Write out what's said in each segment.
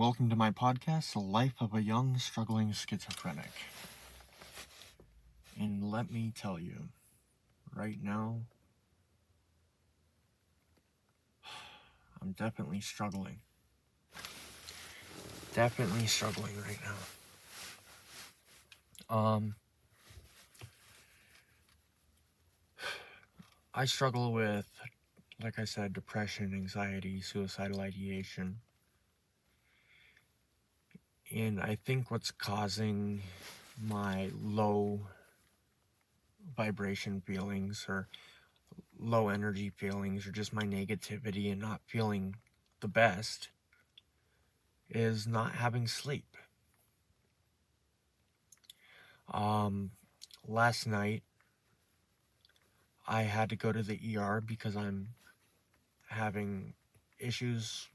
welcome to my podcast, The Life of a Young Struggling Schizophrenic. And let me tell you, right now, I'm definitely struggling. Definitely struggling right now. I struggle with, like I said, depression, anxiety, suicidal ideation. And I think what's causing my low vibration feelings or low energy feelings or just my negativity and not feeling the best is not having sleep. Last night I had to go to the ER because I'm having issues.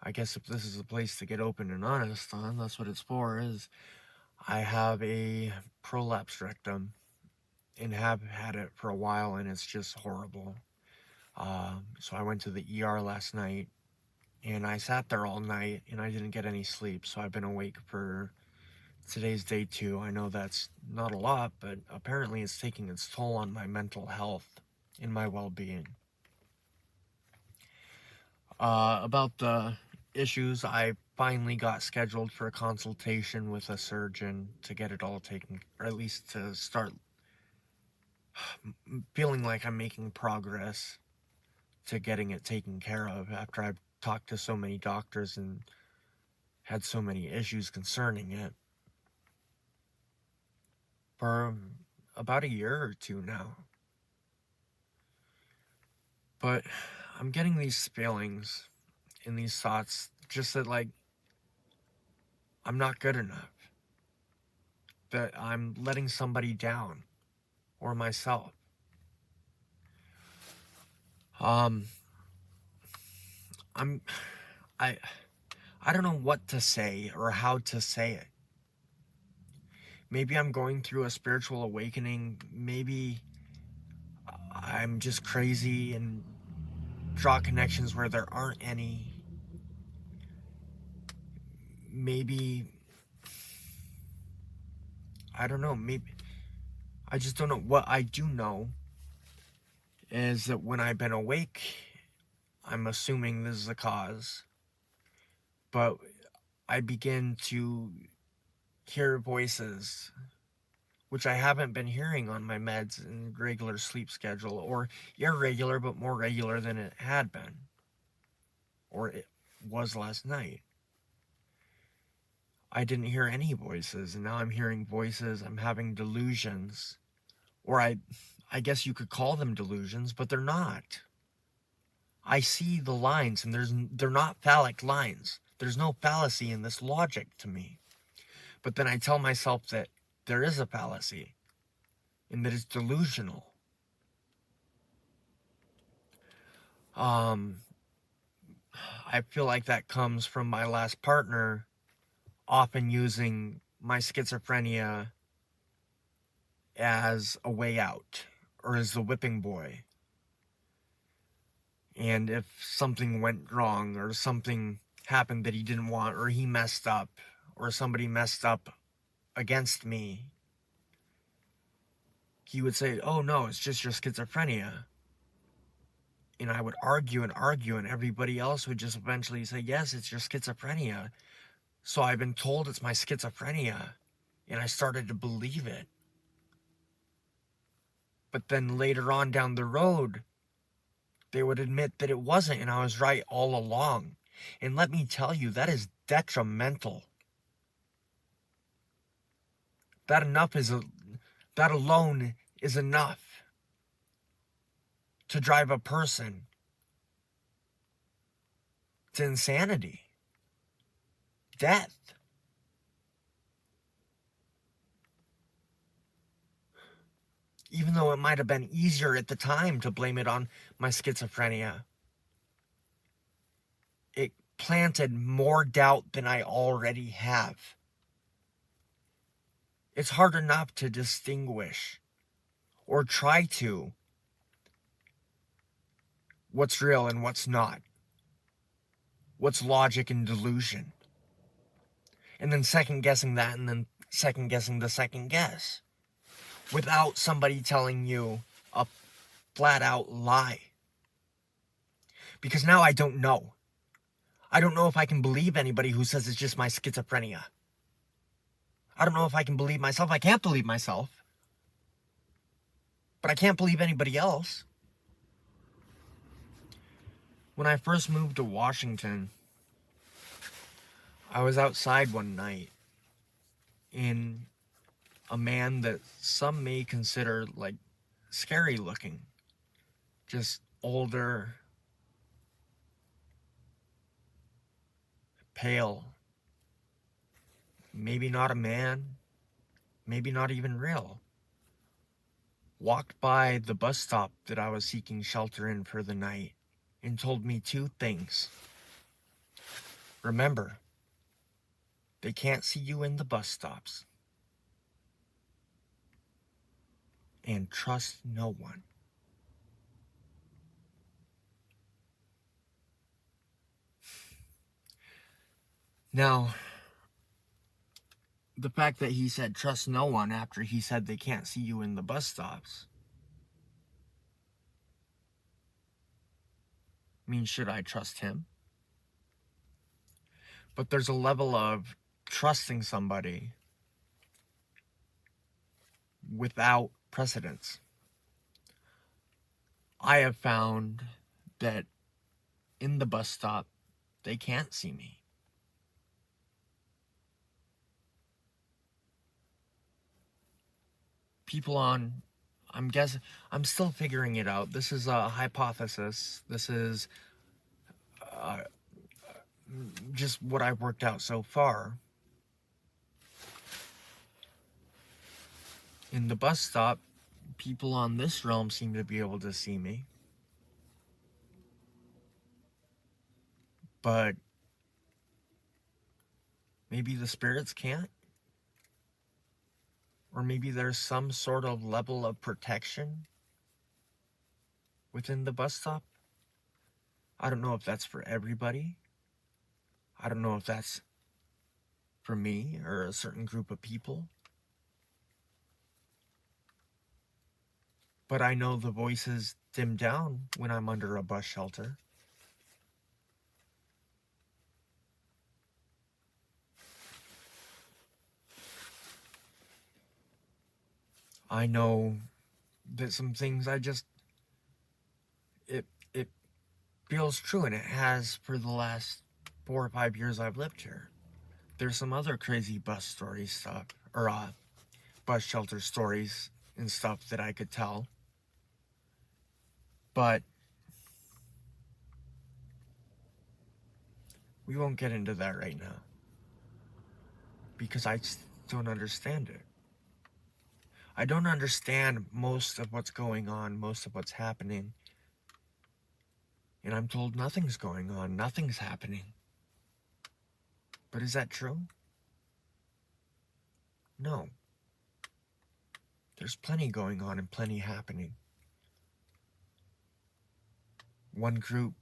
I guess if this is a place to get open and honest on, that's what it's for, is I have a prolapsed rectum and have had it for a while, and it's just horrible. So I went to the ER last night, and I sat there all night, and I didn't get any sleep, so I've been awake for today's day 2. I know that's not a lot, but apparently it's taking its toll on my mental health and my well-being. About the issues, I finally got scheduled for a consultation with a surgeon to get it all taken, or at least to start feeling like I'm making progress to getting it taken care of after I've talked to so many doctors and had so many issues concerning it for about a year or 2 now. But I'm getting these feelings and these thoughts just that, like, I'm not good enough, that I'm letting somebody down or myself. I don't know what to say or how to say it. Maybe I'm going through a spiritual awakening. Maybe I'm just crazy and draw connections where there aren't any. Maybe, I don't know, maybe, I just don't know. What I do know is that when I've been awake, I'm assuming this is the cause, but I begin to hear voices, which I haven't been hearing on my meds and regular sleep schedule, or irregular, but more regular than it had been, or it was last night. I didn't hear any voices, and now I'm hearing voices. I'm having delusions, or I guess you could call them delusions, but they're not. I see the lines, and they're not phallic lines. There's no fallacy in this logic to me. But then I tell myself that there is a fallacy, and that it's delusional. I feel like that comes from my last partner often using my schizophrenia as a way out, or as the whipping boy. And if something went wrong, or something happened that he didn't want, or he messed up, or somebody messed up against me, he would say, "Oh no, it's just your schizophrenia." And I would argue and argue, and everybody else would just eventually say, "Yes, it's your schizophrenia." So I've been told it's my schizophrenia, and I started to believe it. But then later on down the road, they would admit that it wasn't, and I was right all along. And let me tell you, that is detrimental. That alone is enough to drive a person to insanity, death. Even though it might have been easier at the time to blame it on my schizophrenia, it planted more doubt than I already have. It's hard enough to distinguish, or try to, what's real and what's not. what's logic and delusion. And then second guessing that, and then second guessing the second guess. Without somebody telling you a flat out lie. Because now I don't know. I don't know if I can believe anybody who says it's just my schizophrenia. I don't know if I can believe myself. I can't believe myself. But I can't believe anybody else. When I first moved to Washington, I was outside one night in a man that some may consider like scary looking. Just older, pale, maybe not a man, maybe not even real. Walked by the bus stop that I was seeking shelter in for the night and told me two things. Remember, they can't see you in the bus stops. And trust no one. Now, the fact that he said trust no one after he said they can't see you in the bus stops means, should I trust him? But there's a level of trusting somebody without precedence. I have found that in the bus stop, they can't see me. People on, I'm still figuring it out. This is a hypothesis. This is just what I've worked out so far. In the bus stop, people on this realm seem to be able to see me. But maybe the spirits can't? Or maybe there's some sort of level of protection within the bus stop? I don't know if that's for everybody. I don't know if that's for me or a certain group of people. But I know the voices dim down when I'm under a bus shelter. I know that some things it feels true, and it has for the last 4 or 5 years I've lived here. There's some other crazy bus story stuff, or bus shelter stories and stuff that I could tell. But we won't get into that right now, because I just don't understand it. I don't understand most of what's going on, most of what's happening. And I'm told nothing's going on, nothing's happening. But is that true? No. There's plenty going on and plenty happening. One group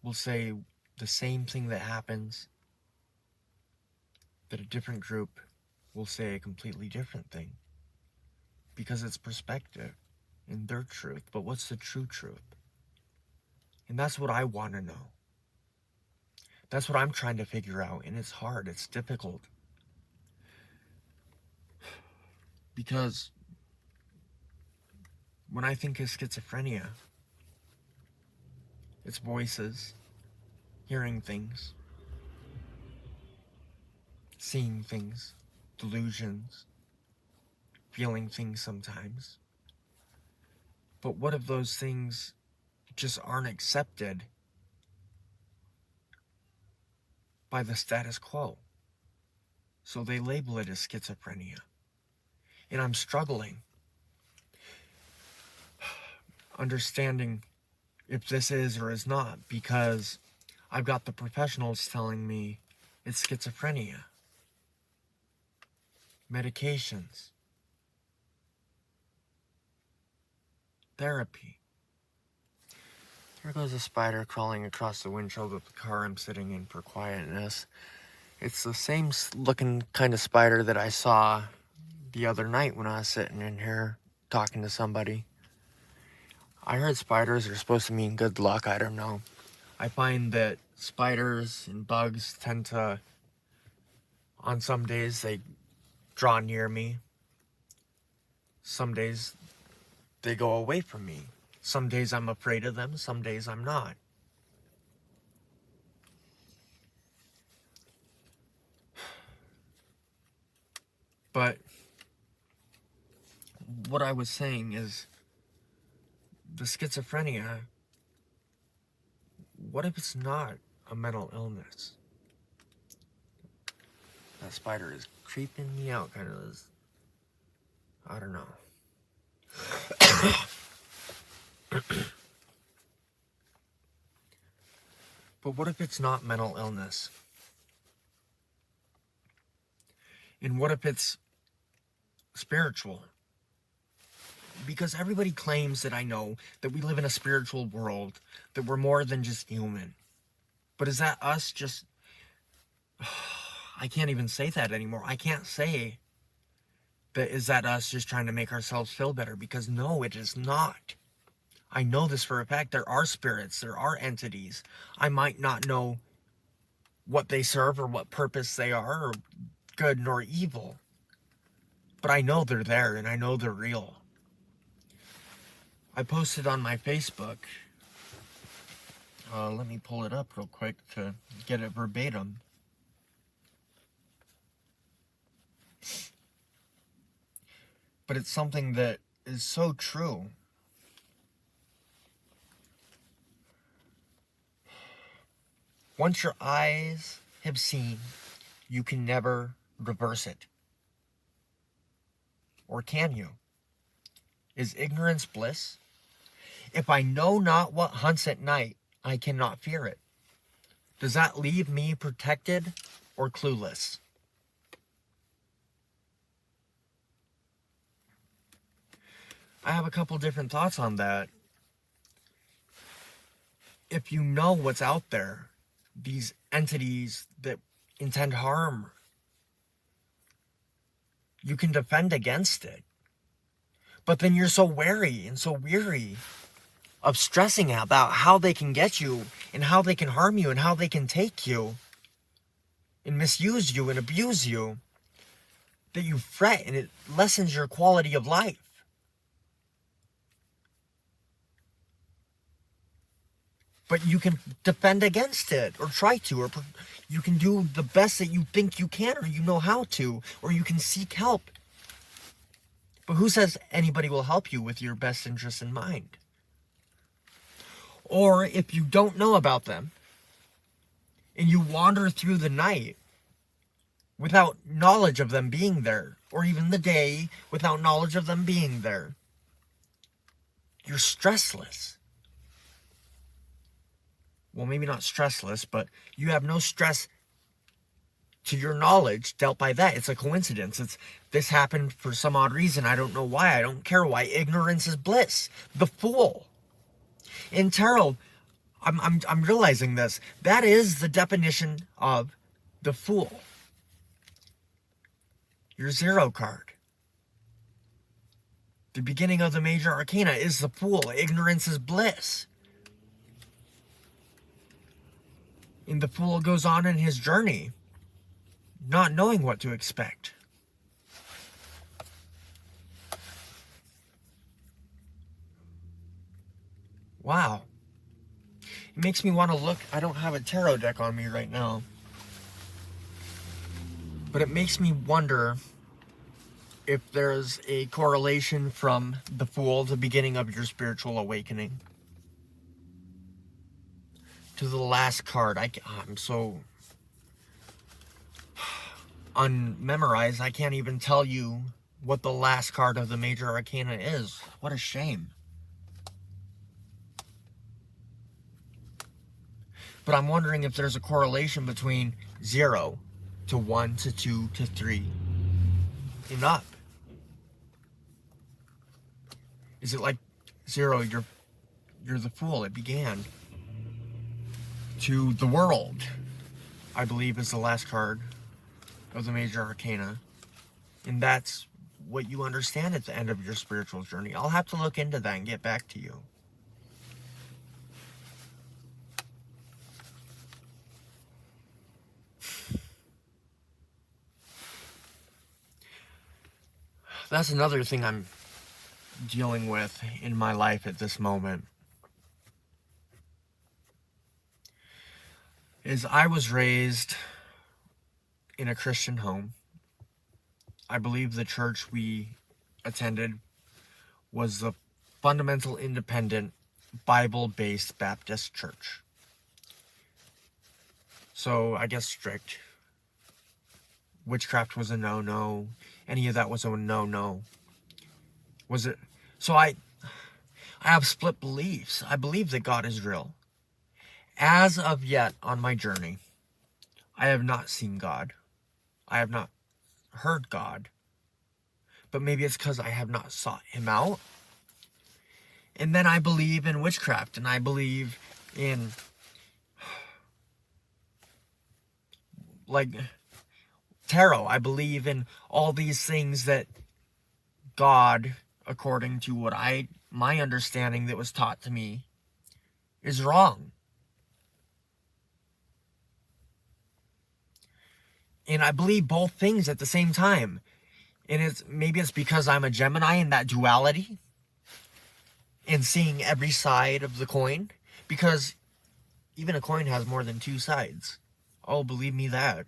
will say the same thing that happens, but a different group will say a completely different thing. Because it's perspective and their truth. But what's the true truth? And that's what I want to know. That's what I'm trying to figure out. And it's hard. It's difficult. Because when I think of schizophrenia, it's voices, hearing things, seeing things, delusions, feeling things sometimes. But what if those things just aren't accepted by the status quo? So they label it as schizophrenia. And I'm struggling understanding if this is or is not, because I've got the professionals telling me it's schizophrenia. Medications. Therapy. Here goes a spider crawling across the windshield of the car I'm sitting in for quietness. It's the same looking kind of spider that I saw the other night when I was sitting in here talking to somebody. I heard spiders are supposed to mean good luck. I don't know. I find that spiders and bugs tend to, on some days, they draw near me. Some days, they go away from me. Some days I'm afraid of them, some days I'm not. But what I was saying is, the schizophrenia, what if it's not a mental illness? That spider is creeping me out, kind of. I don't know. But what if it's not mental illness? And what if it's spiritual? Because everybody claims that I know that we live in a spiritual world, that we're more than just human. But is that us just... I can't even say that anymore. I can't say that is that us just trying to make ourselves feel better, because no, it is not. I know this for a fact. There are spirits, there are entities. I might not know what they serve or what purpose they are, or good nor evil. But I know they're there, and I know they're real. I posted on my Facebook, let me pull it up real quick to get it verbatim. But it's something that is so true. Once your eyes have seen, you can never reverse it. Or can you? Is ignorance bliss? If I know not what hunts at night, I cannot fear it. Does that leave me protected or clueless? I have a couple different thoughts on that. If you know what's out there, these entities that intend harm, you can defend against it. But then you're so wary and so weary of stressing about how they can get you and how they can harm you and how they can take you and misuse you and abuse you, that you fret, and it lessens your quality of life. But you can defend against it, or try to, or you can do the best that you think you can, or you know how to, or you can seek help. But who says anybody will help you with your best interest in mind? Or if you don't know about them, and you wander through the night without knowledge of them being there, or even the day without knowledge of them being there, you're stressless. Well, maybe not stressless, but you have no stress to your knowledge dealt by that. It's a coincidence. This happened for some odd reason. I don't know why. I don't care why. Ignorance is bliss. The fool. In tarot, I'm realizing this. That is the definition of the fool. Your 0 card. The beginning of the major arcana is the fool. Ignorance is bliss. And the fool goes on in his journey, not knowing what to expect. Wow. It makes me want to look. I don't have a tarot deck on me right now. But it makes me wonder if there's a correlation from the Fool, the beginning of your spiritual awakening, to the last card. I'm so unmemorized, I can't even tell you what the last card of the major arcana is. What a shame. But I'm wondering if there's a correlation between 0 to 1 to 2 to 3 and up. Is it like 0, you're you're the fool. It began. To the world, I believe, is the last card of the major arcana. And that's what you understand at the end of your spiritual journey. I'll have to look into that and get back to you. That's another thing I'm dealing with in my life at this moment. Is I was raised in a Christian home. I believe the church we attended was the fundamental, independent, Bible-based Baptist church. So I guess strict. Witchcraft was a no-no. Any of that was a no-no. Was it? So I have split beliefs. I believe that God is real. As of yet on my journey, I have not seen God. I have not heard God. But maybe it's because I have not sought him out. And then I believe in witchcraft, and I believe in, like, tarot. I believe in all these things that God, according to what my understanding that was taught to me, is wrong. And I believe both things at the same time. And maybe it's because I'm a Gemini in that duality and seeing every side of the coin. Because even a coin has more than two sides. Oh, believe me that.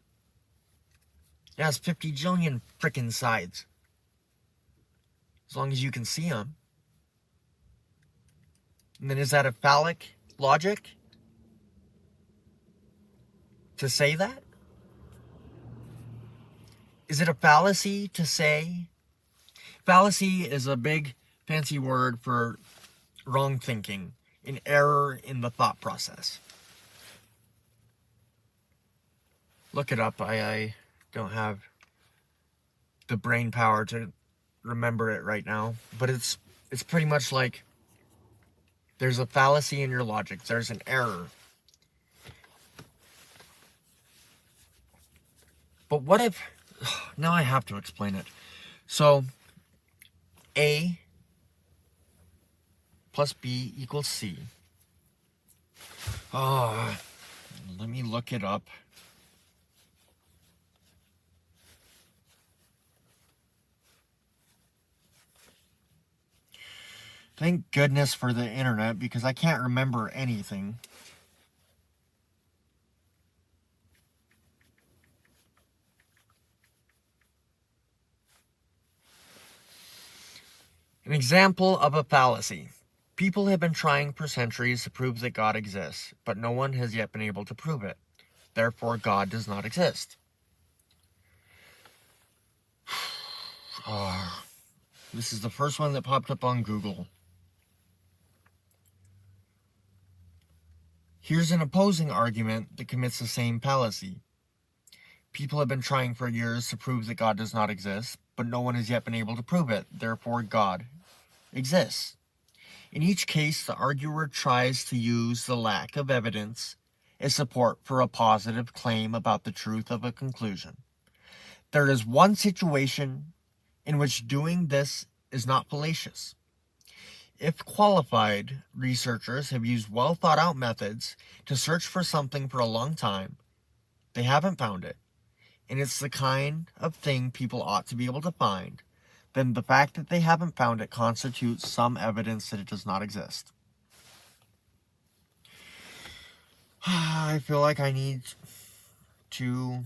It has 50 jillion frickin' sides. As long as you can see them. And then is that a phallic logic to say that? Is it a fallacy to say? Fallacy is a big fancy word for wrong thinking, an error in the thought process. Look it up. I don't have the brain power to remember it right now, but it's pretty much like there's a fallacy in your logic. There's an error. But what if... Now I have to explain it. So, A plus B equals C. Let me look it up. Thank goodness for the internet, because I can't remember anything. An example of a fallacy. People have been trying for centuries to prove that God exists, but no one has yet been able to prove it. Therefore, God does not exist. This is the first one that popped up on Google. Here's an opposing argument that commits the same fallacy. People have been trying for years to prove that God does not exist, but no one has yet been able to prove it. Therefore, God exists. In each case, the arguer tries to use the lack of evidence as support for a positive claim about the truth of a conclusion. There is one situation in which doing this is not fallacious. If qualified researchers have used well-thought-out methods to search for something for a long time, they haven't found it, and it's the kind of thing people ought to be able to find, then the fact that they haven't found it constitutes some evidence that it does not exist. I feel like I need to...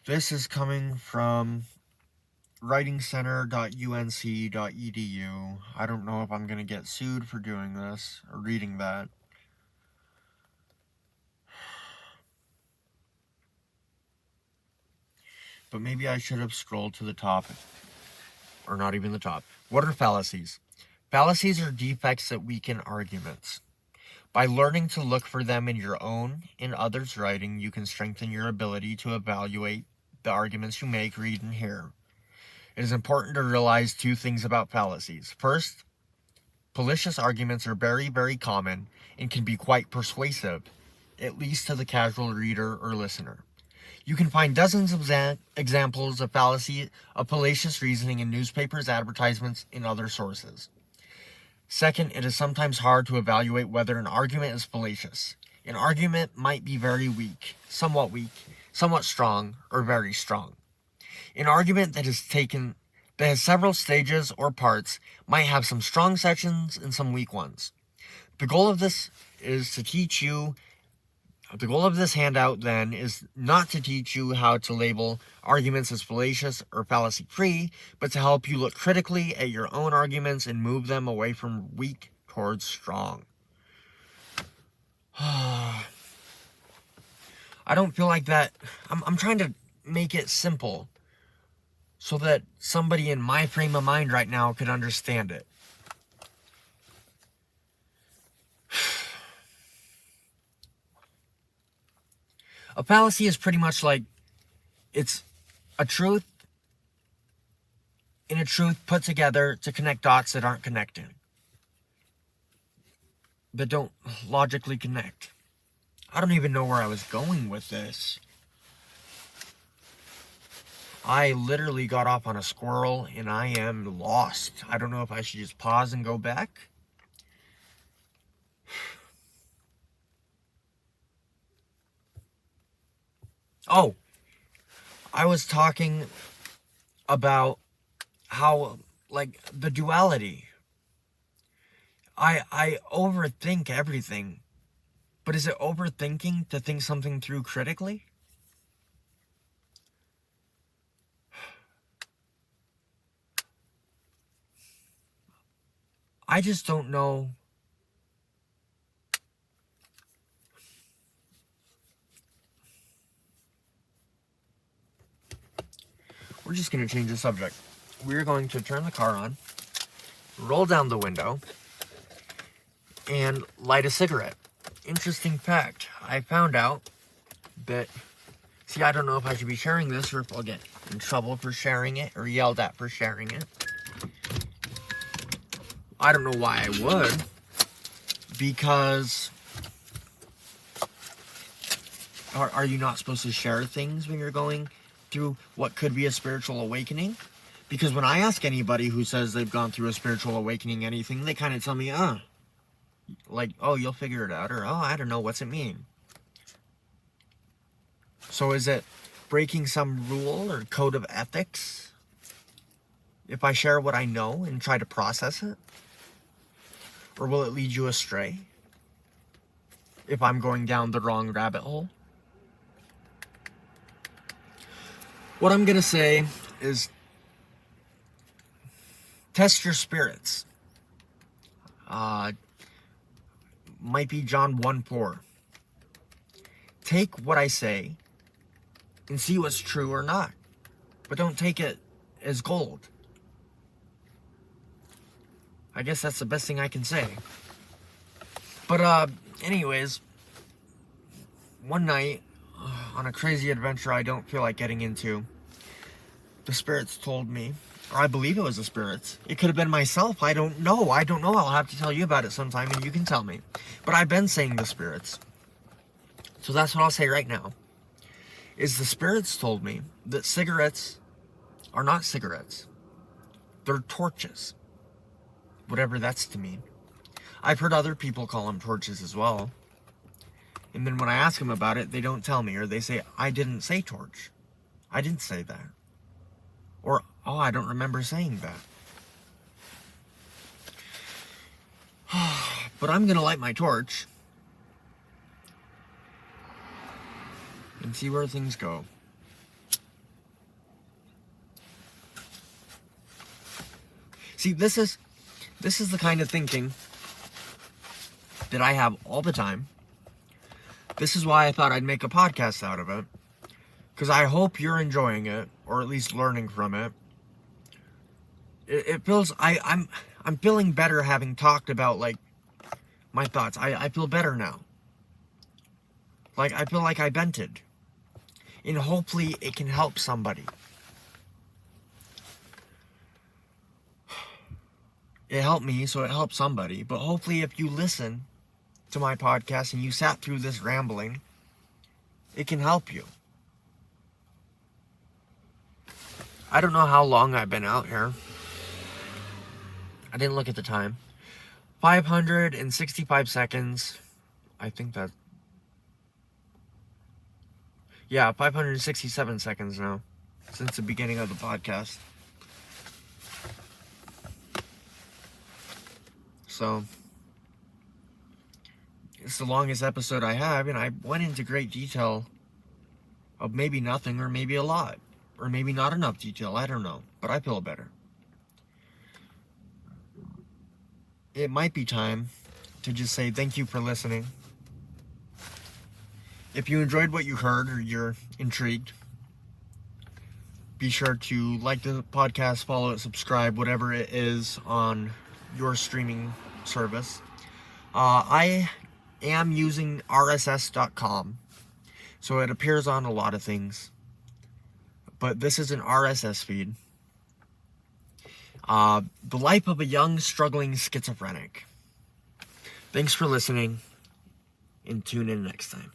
This is coming from writingcenter.unc.edu. I don't know if I'm going to get sued for doing this or reading that. But maybe I should have scrolled to the top. Or not even the top. What are fallacies? Fallacies are defects that weaken arguments. By learning to look for them in your own and others' writing, you can strengthen your ability to evaluate the arguments you make, read, and hear. it is important to realize two things about fallacies. First, fallacious arguments are very, very common and can be quite persuasive, at least to the casual reader or listener. You can find dozens of examples of fallacious reasoning in newspapers, advertisements, and other sources. Second, it is sometimes hard to evaluate whether an argument is fallacious. An argument might be very weak, somewhat strong, or very strong. An argument that has several stages or parts might have some strong sections and some weak ones. The goal of this handout, then, is not to teach you how to label arguments as fallacious or fallacy-free, but to help you look critically at your own arguments and move them away from weak towards strong. I don't feel like that. I'm trying to make it simple so that somebody in my frame of mind right now could understand it. A fallacy is pretty much like, it's a truth and a truth put together to connect dots that aren't connecting, that don't logically connect. I don't even know where I was going with this. I literally got off on a squirrel and I am lost. I don't know if I should just pause and go back. Oh, I was talking about how, like, the duality. I overthink everything, but is it overthinking to think something through critically? I just don't know. We're just going to change the subject. We're going to turn the car on, roll down the window, and light a cigarette. Interesting fact. I found out that, I don't know if I should be sharing this or if I'll get in trouble for sharing it or yelled at for sharing it. I don't know why I would, because are you not supposed to share things when you're going through what could be a spiritual awakening? Because when I ask anybody who says they've gone through a spiritual awakening, anything, they kind of tell me, like, oh, you'll figure it out, or, oh, I don't know, what's it mean? So is it breaking some rule or code of ethics if I share what I know and try to process it? Or will it lead you astray if I'm going down the wrong rabbit hole? What I'm going to say is, test your spirits. Might be John 1:4. Take what I say and see what's true or not. But don't take it as gold. I guess that's the best thing I can say. But, anyways, one night, on a crazy adventure I don't feel like getting into, the spirits told me, or I believe it was the spirits. It could have been myself. I don't know. I'll have to tell you about it sometime and you can tell me. But I've been saying the spirits. So that's what I'll say right now. Is the spirits told me that cigarettes are not cigarettes. They're torches. Whatever that's to mean. I've heard other people call them torches as well. And then when I ask them about it, they don't tell me. Or they say, I didn't say torch. I didn't say that. Or, oh, I don't remember saying that. But I'm going to light my torch and see where things go. See, this is the kind of thinking that I have all the time. This is why I thought I'd make a podcast out of it. Because I hope you're enjoying it, or at least learning from it. It feels, I'm feeling better having talked about, like, my thoughts. I feel better now. Like, I feel like I vented. And hopefully it can help somebody. It helped me, so it helped somebody. But hopefully if you listen to my podcast and you sat through this rambling, it can help you. I don't know how long I've been out here. I didn't look at the time. 565 seconds. I think that... Yeah, 567 seconds now. Since the beginning of the podcast. So... it's the longest episode I have, and I went into great detail of maybe nothing, or maybe a lot. Or maybe not enough detail, I don't know. But I feel better. It might be time to just say thank you for listening. If you enjoyed what you heard, or you're intrigued, be sure to like the podcast, follow it, subscribe, whatever it is on your streaming service. I am using RSS.com, so it appears on a lot of things. But this is an RSS feed. The life of a young, struggling schizophrenic. Thanks for listening, and tune in next time.